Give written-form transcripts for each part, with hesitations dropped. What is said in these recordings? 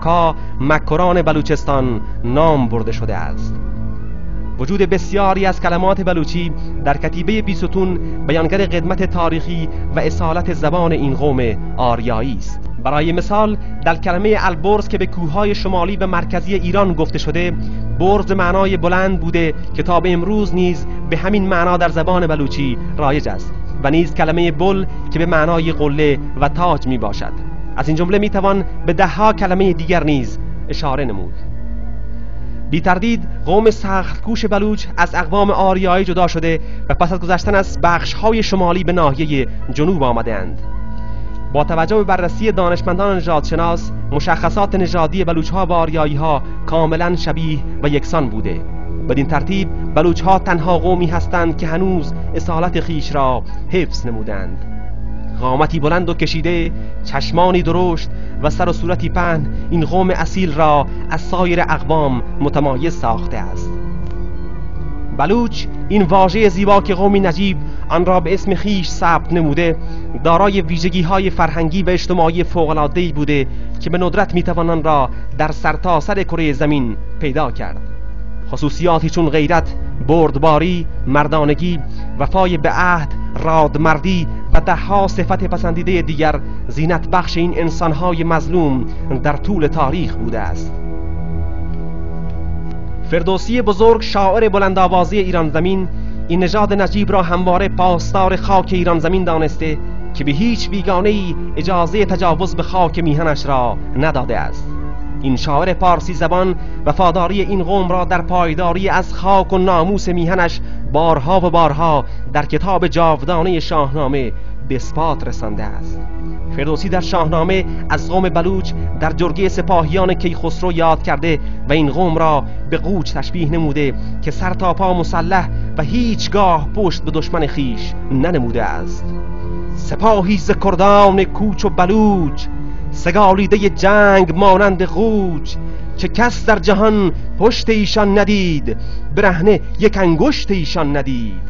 مکا مکران بلوچستان نام برده شده است. وجود بسیاری از کلمات بلوچی در کتیبه بیستون بیانگر قدمت تاریخی و اصالت زبان این قوم آریایی است. برای مثال در کلمه البرز که به کوههای شمالی و مرکزی ایران گفته شده، برز معنای بلند بوده که تا به امروز نیز به همین معنا در زبان بلوچی رایج است، و نیز کلمه بل که به معنای قله و تاج می باشد. از این جمله می توان به دهها کلمه دیگر نیز اشاره نمود. بی تردید قوم سخت‌کوش بلوچ از اقوام آریایی جدا شده و پس از گذشتن از بخش‌های شمالی به ناحیه جنوب آمده‌اند. با توجه به بررسی دانشمندان نژادشناس، مشخصات نژادی بلوچ‌ها و آریایی‌ها کاملاً شبیه و یکسان بوده. بدین ترتیب بلوچ‌ها تنها قومی هستند که هنوز اصالت خیش را حفظ نمودند. قامتی بلند و کشیده، چشمانی درشت و سر و صورتی پهن این قوم اصیل را از سایر اقوام متمایز ساخته است. بلوچ، این واژه زیبا که قومی نجیب آن را به اسم خیش ثبت نموده، دارای ویژگی‌های فرهنگی و اجتماعی فوق‌العاده‌ای بوده که به ندرت می‌توان آن را در سرتاسر کره زمین پیدا کرد. خصوصیاتی چون غیرت، بردباری، مردانگی، وفای به عهد، رادمردی و ده‌ها صفت پسندیده دیگر زینت بخش این انسان‌های مظلوم در طول تاریخ بوده است. فردوسی بزرگ، شاعر بلندآوازی ایران زمین، این نژاد نجیب را همواره پاسدار خاک ایران زمین دانسته که به هیچ بیگانه‌ای اجازه تجاوز به خاک میهنش را نداده است. این شاعر پارسی زبان وفاداری این قوم را در پایداری از خاک و ناموس میهنش بارها و بارها در کتاب جاودانه شاهنامه به اثبات رسانده است. فردوسی در شاهنامه از قوم بلوچ در جرگه سپاهیان کیخسرو یاد کرده و این قوم را به قوچ تشبیه نموده که سر تا پا مسلح و هیچگاه پشت به دشمن خیش ننموده است. سپاهی ز کردان کوچ و بلوچ، سگالیده جنگ مانند قوچ، که کس در جهان پشت ایشان ندید، برهنه یک انگشت ایشان ندید.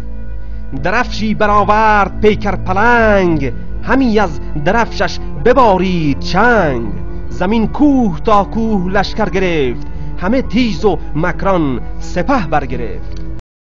درفشی برآورد پیکر پلنگ، همی از درفشش ببارید چنگ. زمین کوه تا کوه لشکر گرفت، همه تیز و مکران سپه برگرفت.